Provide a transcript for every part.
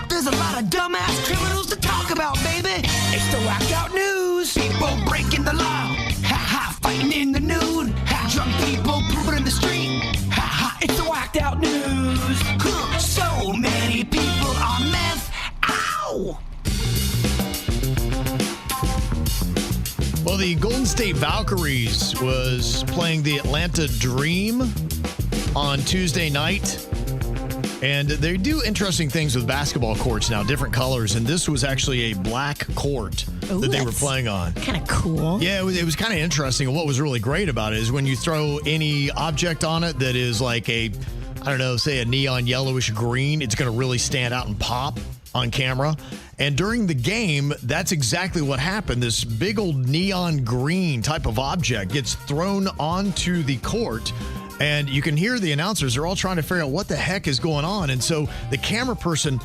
There's a lot of dumbass criminals to talk about, baby. It's the whacked out news. People breaking the law. Ha ha, fighting in the nude. Ha, drunk people pooping in the street. Ha ha, it's the whacked out news. So many people on meth. Ow! Well, the Golden State Valkyries was playing the Atlanta Dream on Tuesday night. And they do interesting things with basketball courts now, different colors. And this was actually a black court that they were playing on. Kind of cool. Yeah, it was kind of interesting. And what was really great about it is when you throw any object on it that is like a, I don't know, say a neon yellowish green, it's going to really stand out and pop on camera. And during the game, that's exactly what happened. This big old neon green type of object gets thrown onto the court. And you can hear the announcers. They're all trying to figure out what the heck is going on. And so the camera person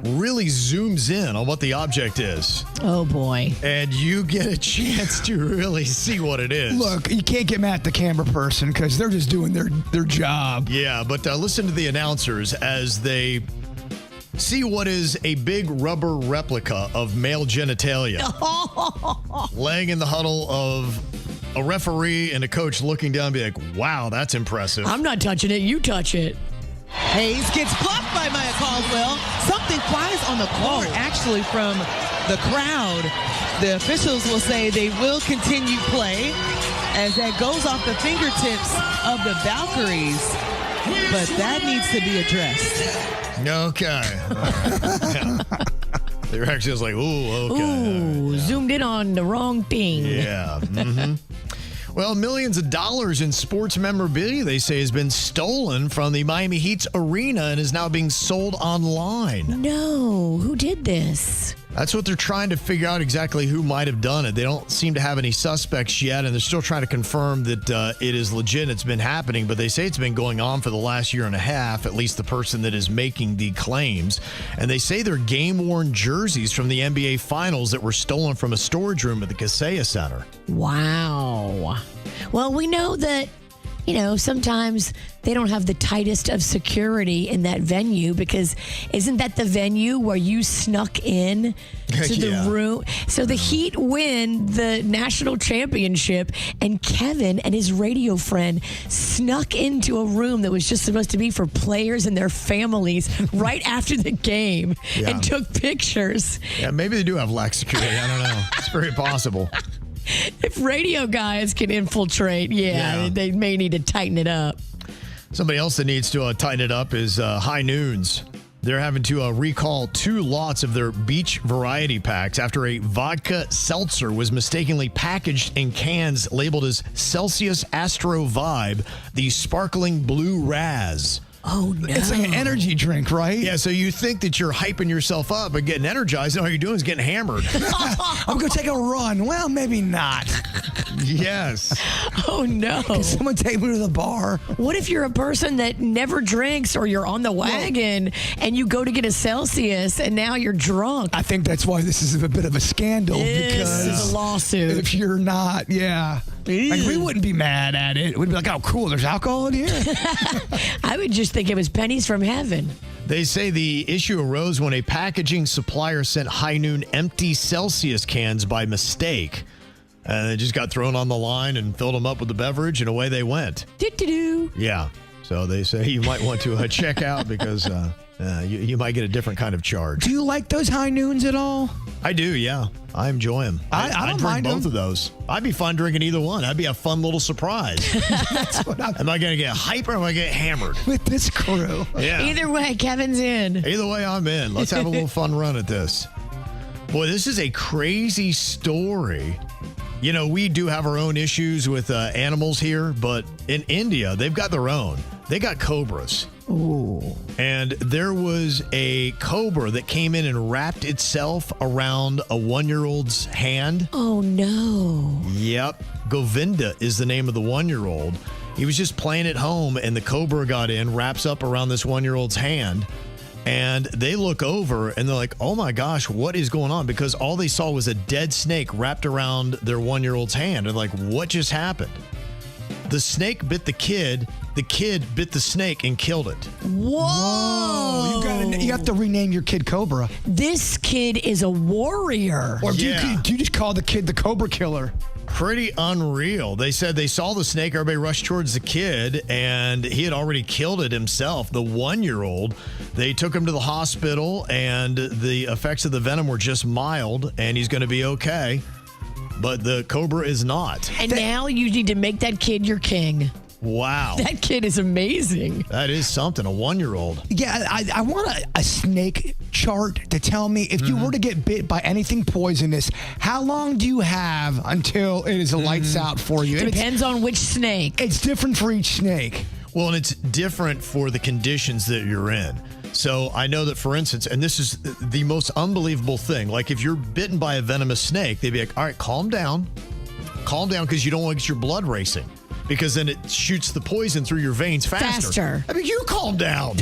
really zooms in on what the object is. Oh, boy. And you get a chance to really see what it is. Look, you can't get mad at the camera person because they're just doing their job. Yeah, but listen to the announcers as they see what is a big rubber replica of male genitalia laying in the huddle of a referee and a coach looking down and be like, wow, that's impressive. I'm not touching it. You touch it. Hayes gets blocked by Maya Caldwell. Something flies on the court, actually, from the crowd. The officials will say they will continue play as that goes off the fingertips of the Valkyries. But that needs to be addressed. Okay. They were actually just like, ooh, okay. Ooh, zoomed in on the wrong thing. Yeah. Mm-hmm. Well, millions of dollars in sports memorabilia, they say, has been stolen from the Miami Heat's arena and is now being sold online. No, who did this? That's what they're trying to figure out exactly who might have done it. They don't seem to have any suspects yet, and they're still trying to confirm that it is legit. It's been happening, but they say it's been going on for the last year and a half, at least the person that is making the claims. And they say they're game-worn jerseys from the NBA Finals that were stolen from a storage room at the Kaseya Center. Wow. Well, we know that, sometimes they don't have the tightest of security in that venue because isn't that the venue where you snuck in to the room? So the Heat win the national championship and Kevin and his radio friend snuck into a room that was just supposed to be for players and their families right after the game and took pictures. Yeah, maybe they do have lax security. I don't know. It's very possible. If radio guys can infiltrate, they may need to tighten it up. Somebody else that needs to tighten it up is High Noons. They're having to recall 2 lots of their beach variety packs after a vodka seltzer was mistakenly packaged in cans labeled as Celsius Astro Vibe, the sparkling blue Raz. Oh, no. It's like an energy drink, right? Yeah, so you think that you're hyping yourself up and getting energized, and all you're doing is getting hammered. I'm going to take a run. Well, maybe not. Yes. Oh, no. Can someone take me to the bar? What if you're a person that never drinks or you're on the wagon and you go to get a Celsius and now you're drunk? I think that's why this is a bit of a scandal. This is a lawsuit. If you're not, like, we wouldn't be mad at it. We'd be like, oh, cool, there's alcohol in here? I would just think it was pennies from heaven. They say the issue arose when a packaging supplier sent High Noon empty Celsius cans by mistake. And they just got thrown on the line and filled them up with the beverage, and away they went. Do-do-do. Yeah. So they say you might want to check out because you might get a different kind of charge. Do you like those High Noons at all? I do, yeah. I enjoy them. I don't drink mind both them. of those. I'd be fun drinking either one. That'd be a fun little surprise. That's what Am I going to get hyper or am I going to get hammered? with this crew. Yeah. Either way, Kevin's in. Either way, I'm in. Let's have a little fun run at this. Boy, this is a crazy story. We do have our own issues with animals here, but in India, they've got their own. They got cobras. Ooh. And there was a cobra that came in and wrapped itself around a 1-year-old's hand. Oh, no. Yep. Govinda is the name of the 1-year-old. He was just playing at home, and the cobra got in, wraps up around this 1-year-old's hand. And they look over, and they're like, oh, my gosh, what is going on? Because all they saw was a dead snake wrapped around their 1-year-old's hand. And like, what just happened? The snake bit the kid. the kid bit the snake and killed it. Whoa. You have to rename your kid Cobra. This kid is a warrior. Or do Yeah. you just call the kid the Cobra Killer? Pretty unreal. They said they saw the snake. Everybody rushed towards the kid, and he had already killed it himself, the 1-year-old. They took him to the hospital, and the effects of the venom were just mild, and he's going to be okay. But the cobra is not. And now you need to make that kid your king. Wow. That kid is amazing. That is something, a 1-year-old. Yeah, I want a snake chart to tell me if you were to get bit by anything poisonous, how long do you have until it is lights out for you? And Depends on which snake. it's different for each snake. Well, and it's different for the conditions that you're in. So I know that, for instance, and this is the most unbelievable thing, like if you're bitten by a venomous snake, they'd be like, all right, calm down, because you don't want to get your blood racing, because then it shoots the poison through your veins faster. I mean, you calm down.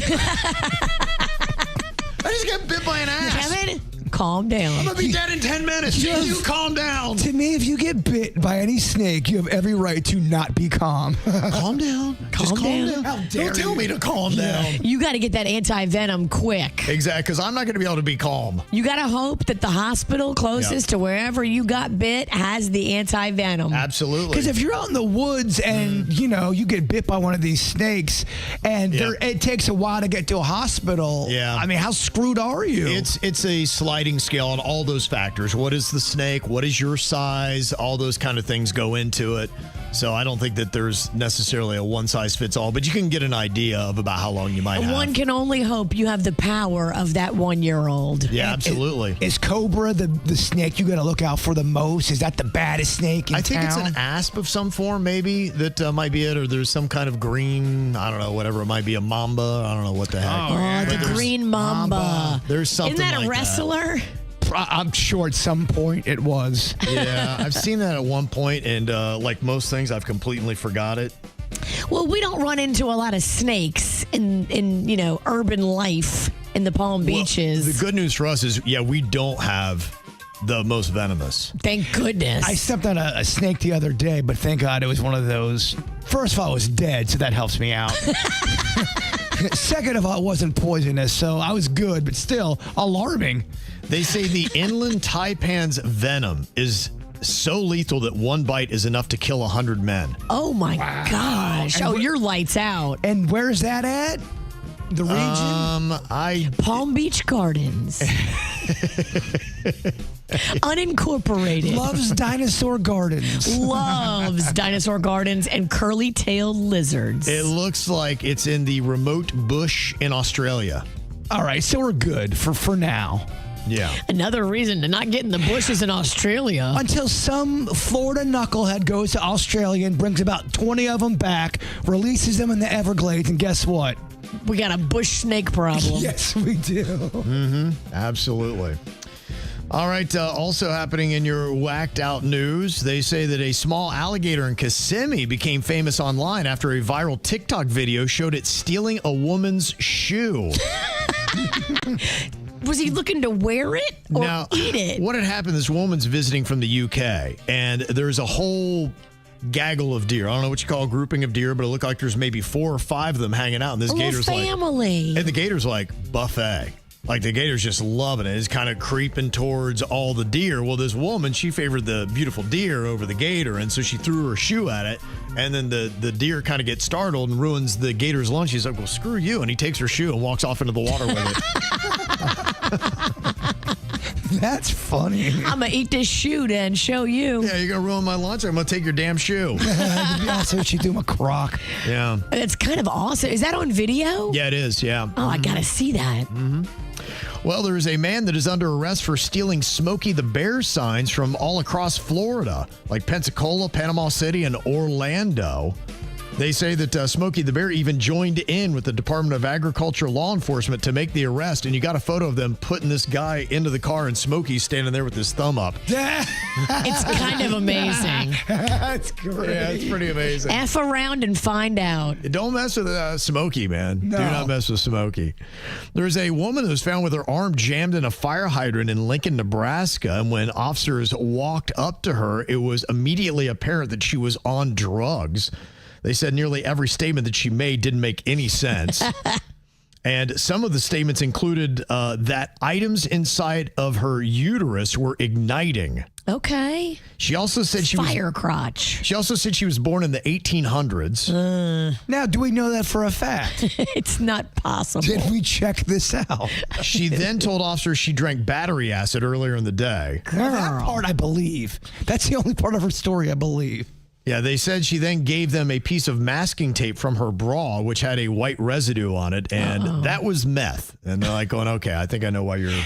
I just got bit by an ass. Kevin, calm down. I'm going to be dead in 10 minutes. You calm down. To me, if you get bit by any snake, you have every right to not be calm. Calm down. Just calm down. How dare Don't tell you. me to calm down. You got to get that anti-venom quick. Exactly, because I'm not going to be able to be calm. You got to hope that the hospital closest to wherever you got bit has the anti-venom. Absolutely. Because if you're out in the woods and, you get bit by one of these snakes and it takes a while to get to a hospital, I mean, how screwed are you? It's a sliding scale on all those factors. What is the snake? What is your size? All those kind of things go into it. So I don't think that there's necessarily a one-size-fits-all, but you can get an idea of about how long you might have. One can only hope you have the power of that 1-year-old. Yeah, absolutely. Is cobra the snake you got to look out for the most? Is that the baddest snake in I think it's an asp of some form, maybe, that might be it, or there's some kind of green, I don't know, whatever. It might be a mamba. I don't know what the heck. Oh, the green mamba. There's something Isn't that like a wrestler? I'm sure at some point it was. Yeah, I've seen that at one point, and like most things, I've completely forgot it. Well, we don't run into a lot of snakes in urban life in the Palm Beaches. The good news for us is, we don't have the most venomous. Thank goodness. I stepped on a snake the other day, but thank God it was one of those. First of all, it was dead, so that helps me out. Second of all, it wasn't poisonous, so I was good, but still alarming. They say the inland taipan's venom is so lethal that one bite is enough to kill 100 men. Oh my gosh. And you're lights out. And where's that at? The region? Palm Beach Gardens. Unincorporated. Loves Dinosaur Gardens. Loves Dinosaur Gardens and curly-tailed lizards. It looks like it's in the remote bush in Australia. All right, so we're good for now. Yeah. Another reason to not get in the bushes in Australia. Until some Florida knucklehead goes to Australia and brings about 20 of them back, releases them in the Everglades, and guess what? We got a bush snake problem. Yes, we do. Mm-hmm. Absolutely. All right. Also happening in your whacked out news, they say that a small alligator in Kissimmee became famous online after a viral TikTok video showed it stealing a woman's shoe. Was he looking to wear it or eat it? What had happened, this woman's visiting from the UK, and there's a whole gaggle of deer. I don't know what you call a grouping of deer, but it looked like there's maybe 4 or 5 of them hanging out. And this gator's family. and the gator's like buffet. Like the gator's just loving it. It's kind of creeping towards all the deer. Well, this woman, she favored the beautiful deer over the gator, and so she threw her shoe at it. And then the deer kind of gets startled and ruins the gator's lunch. He's like, well, screw you. And he takes her shoe and walks off into the water with it. That's funny. I'm going to eat this shoe then show you. Yeah, you're going to ruin my lunch. I'm going to take your damn shoe. To be honest, she threw him a crock. Yeah. It's kind of awesome. Is that on video? Yeah, it is. Yeah. Oh, I got to see that. Mm-hmm. Well, there's a man that is under arrest for stealing Smokey the Bear signs from all across Florida, like Pensacola, Panama City, and Orlando. They say that Smokey the Bear even joined in with the Department of Agriculture law enforcement to make the arrest. And you got a photo of them putting this guy into the car, and Smokey's standing there with his thumb up. It's kind of amazing. That's great. Yeah, it's pretty amazing. F around and find out. Don't mess with Smokey, man. No. Do not mess with Smokey. There's a woman who was found with her arm jammed in a fire hydrant in Lincoln, Nebraska. And when officers walked up to her, it was immediately apparent that she was on drugs. They said nearly every statement that she made didn't make any sense. And some of the statements included that items inside of her uterus were igniting. Okay. She also said Fire crotch. She also said she was born in the 1800s. Now, do we know that for a fact? It's not possible. Did we check this out? She then told officers she drank battery acid earlier in the day. Now, that part I believe. That's the only part of her story I believe. Yeah, they said she then gave them a piece of masking tape from her bra, which had a white residue on it, and that was meth. And they're like going, okay, I think I know why you're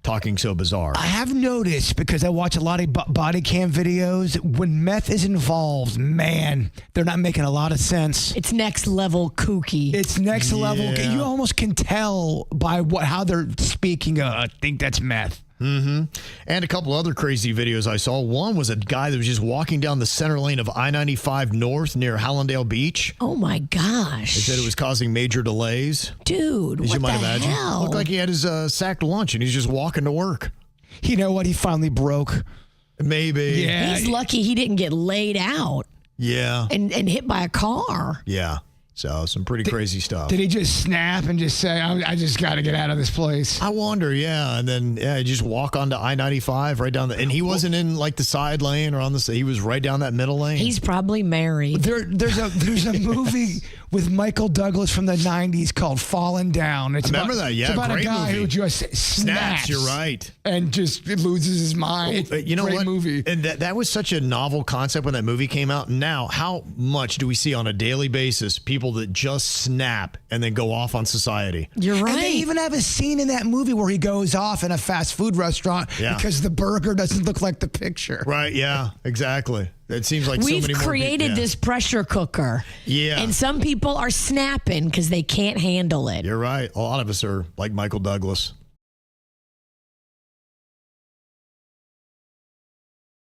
talking so bizarre. I have noticed, because I watch a lot of body cam videos, when meth is involved, man, they're not making a lot of sense. It's next level kooky. It's next level. You almost can tell by how they're speaking. I think that's meth. Mm-hmm. And a couple other crazy videos I saw. One was a guy that was just walking down the center lane of I-95 North near Hallandale Beach. Oh, my gosh. They said it was causing major delays. Dude, as what you might the imagine. hell? Looked like he had his sacked lunch and he's just walking to work. You know what? He finally broke. Maybe. Yeah. He's lucky he didn't get laid out Yeah. and hit by a car. Yeah. So some pretty crazy stuff. Did he just snap and just say, I just got to get out of this place? I wonder, yeah. And then, he just walk onto I-95 right down and he wasn't in like the side lane or on he was right down that middle lane. He's probably married. There's a movie with Michael Douglas from the 90s called Fallen Down. It's Remember that? Yeah, It's about great a guy movie. who just snaps. You're right. And just loses his mind. You know Great what? movie. And that was such a novel concept when that movie came out. Now, how much do we see on a daily basis people that just snap and then go off on society? You're right. And they even have a scene in that movie where he goes off in a fast food restaurant because the burger doesn't look like the picture. Right, yeah, exactly. It seems like We've so many created more people, this pressure cooker. Yeah. And some people are snapping because they can't handle it. You're right. A lot of us are like Michael Douglas.